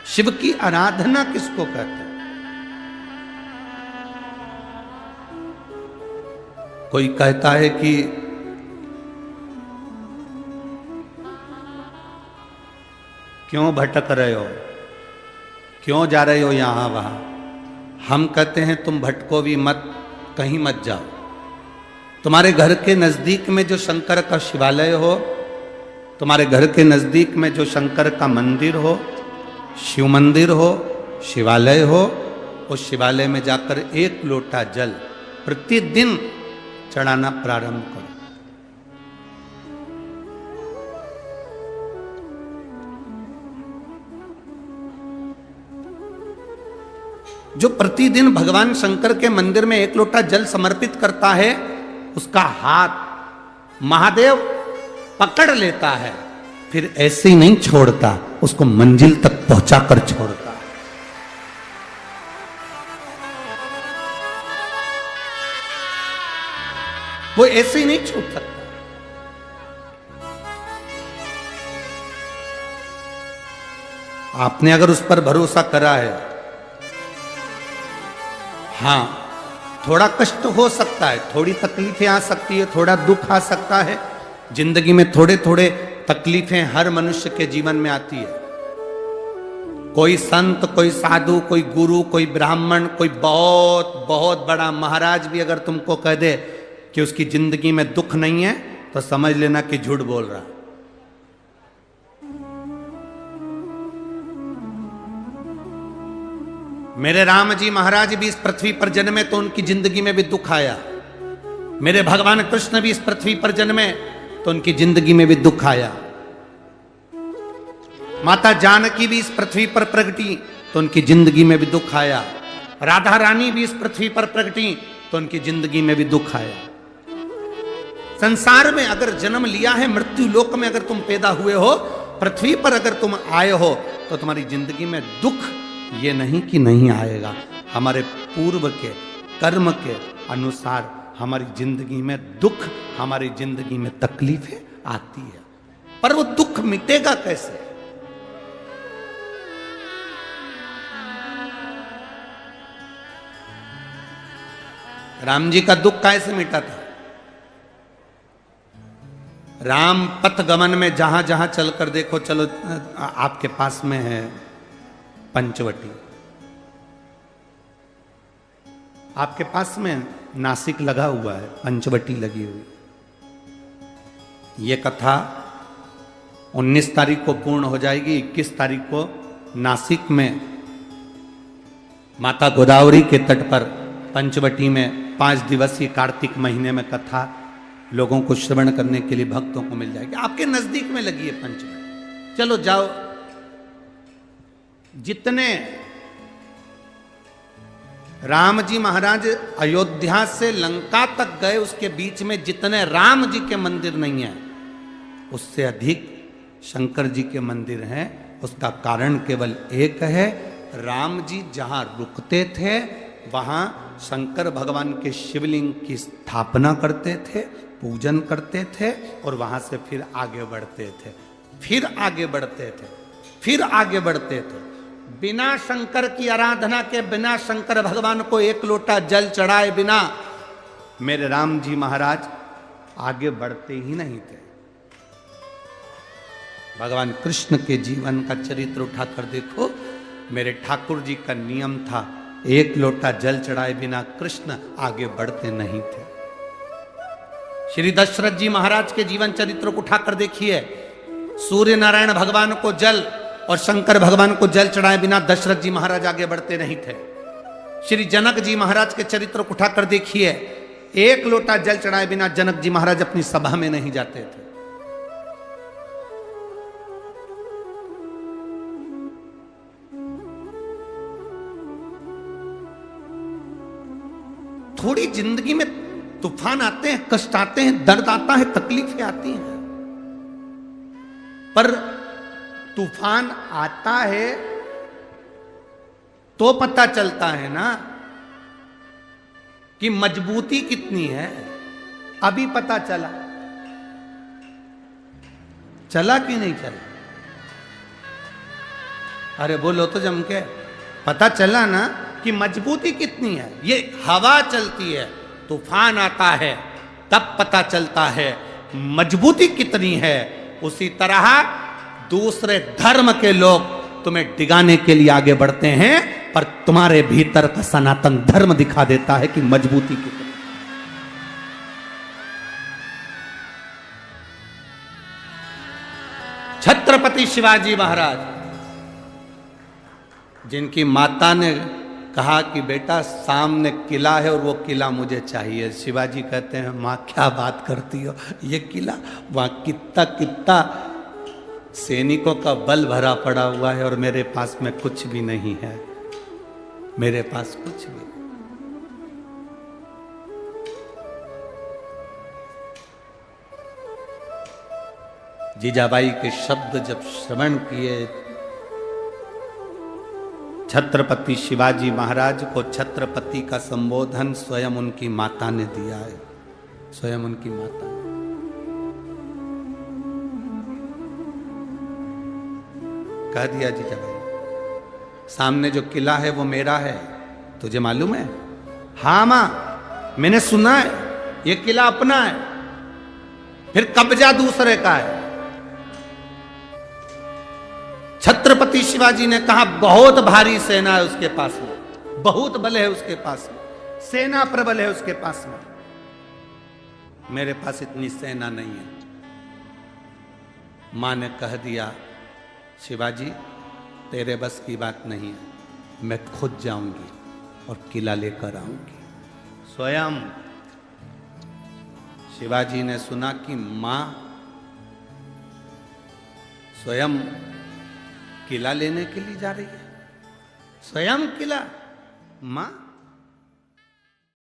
शिव की आराधना किसको कहते हैं? कोई कहता है कि क्यों भटक रहे हो, क्यों जा रहे हो यहां वहां। हम कहते हैं तुम भटको भी मत, कहीं मत जाओ। तुम्हारे घर के नजदीक में जो शंकर का शिवालय हो, तुम्हारे घर के नजदीक में जो शंकर का मंदिर हो, शिव मंदिर हो, शिवालय हो, उस शिवालय में जाकर एक लोटा जल प्रतिदिन चढ़ाना प्रारंभ करो। जो प्रतिदिन भगवान शंकर के मंदिर में एक लोटा जल समर्पित करता है, उसका हाथ महादेव पकड़ लेता है, फिर ऐसे ही नहीं छोड़ता, उसको मंजिल तक पहुंचाकर छोड़ता है। वो ऐसे ही नहीं छूट सकता। आपने अगर उस पर भरोसा करा है, हां थोड़ा कष्ट हो सकता है, थोड़ी तकलीफें आ सकती है, थोड़ा दुख आ सकता है, जिंदगी में थोड़े थोड़े तकलीफें हर मनुष्य के जीवन में आती है। कोई संत, कोई साधु, कोई गुरु, कोई ब्राह्मण, कोई बहुत बहुत बड़ा महाराज भी अगर तुमको कह दे कि उसकी जिंदगी में दुख नहीं है, तो समझ लेना कि झूठ बोल रहा। मेरे राम जी महाराज भी इस पृथ्वी पर जन्मे तो उनकी जिंदगी में भी दुख आया। मेरे भगवान कृष्ण भी इस पृथ्वी पर जन्मे तो उनकी जिंदगी में भी दुख आया। माता जानकी भी इस पृथ्वी पर प्रगटी तो उनकी जिंदगी में भी दुख आया। राधा रानी भी इस पृथ्वी पर प्रगटी तो उनकी जिंदगी में भी दुख आया। संसार में अगर जन्म लिया है, मृत्यु लोक में अगर तुम पैदा हुए हो, पृथ्वी पर अगर तुम आए हो, तो तुम्हारी जिंदगी में दुख ये नहीं कि नहीं आएगा। हमारे पूर्व के कर्म के अनुसार हमारी जिंदगी में दुख, हमारी जिंदगी में तकलीफें आती है, पर वो दुख मिटेगा कैसे? राम जी का दुख कैसे मिटा था? राम पथ गमन में जहां जहां चलकर देखो, चलो आपके पास में है पंचवटी, आपके पास में नासिक लगा हुआ है, पंचवटी लगी हुई। ये कथा 19 तारीख को पूर्ण हो जाएगी। 21 तारीख को नासिक में माता गोदावरी के तट पर पंचवटी में 5 दिवसीय कार्तिक महीने में कथा लोगों को श्रवण करने के लिए भक्तों को मिल जाएगी। आपके नजदीक में लगी है पंचवटी, चलो जाओ। जितने राम जी महाराज अयोध्या से लंका तक गए, उसके बीच में जितने राम जी के मंदिर नहीं है, उससे अधिक शंकर जी के मंदिर हैं। उसका कारण केवल एक है, राम जी जहां रुकते थे वहां शंकर भगवान के शिवलिंग की स्थापना करते थे, पूजन करते थे, और वहां से फिर आगे बढ़ते थे, फिर आगे बढ़ते थे, फिर आगे बढ़ते थे। बिना शंकर की आराधना के, बिना शंकर भगवान को एक लोटा जल चढ़ाए बिना मेरे राम जी महाराज आगे बढ़ते ही नहीं थे। भगवान कृष्ण के जीवन का चरित्र उठाकर देखो। मेरे ठाकुर जी का नियम था, एक लोटा जल चढ़ाए बिना कृष्ण आगे बढ़ते नहीं थे। श्री दशरथ जी महाराज के जीवन चरित्र को उठाकर देखिए। सूर्य नारायण भगवान को जल और शंकर भगवान को जल चढ़ाए बिना दशरथ जी महाराज आगे बढ़ते नहीं थे। श्री जनक जी महाराज के चरित्र को उठाकर देखिए। एक लोटा जल चढ़ाए बिना जनक जी महाराज अपनी सभा में नहीं जाते थे। थोड़ी जिंदगी में तूफान आते हैं, कष्ट आते हैं, दर्द आता है, तकलीफें आती हैं, पर तूफान आता है तो पता चलता है ना कि मजबूती कितनी है। अभी पता चला, चला कि नहीं चला? अरे बोलो तो जम के। पता चला ना कि मजबूती कितनी है। ये हवा चलती है, तूफान आता है, तब पता चलता है मजबूती कितनी है। उसी तरह दूसरे धर्म के लोग तुम्हें डिगाने के लिए आगे बढ़ते हैं, पर तुम्हारे भीतर का सनातन धर्म दिखा देता है कि मजबूती कितनी। छत्रपति शिवाजी महाराज, जिनकी माता ने कहा कि बेटा सामने किला है और वो किला मुझे चाहिए, शिवाजी कहते हैं माँ क्या बात करती हो, ये किला वहां कितना कितना सैनिकों का बल भरा पड़ा हुआ है और मेरे पास में कुछ भी नहीं है, मेरे पास कुछ भी नहीं। जीजाबाई के शब्द जब श्रवण किए, छत्रपति शिवाजी महाराज को छत्रपति का संबोधन स्वयं उनकी माता ने दिया है, स्वयं उनकी माता ने। कह दिया जीजाबाई, सामने जो किला है वो मेरा है, तुझे मालूम है? हाँ मां, मैंने सुना है ये किला अपना है, फिर कब्जा दूसरे का है। छत्रपति शिवाजी ने कहा बहुत भारी सेना है उसके पास में, बहुत बल है उसके पास में, सेना प्रबल है उसके पास में, मेरे पास इतनी सेना नहीं है। मां ने कह दिया शिवाजी तेरे बस की बात नहीं है, मैं खुद जाऊंगी और किला लेकर आऊंगी। स्वयं शिवाजी ने सुना कि मां स्वयं किला लेने के लिए जा रही है, स्वयं किला। मां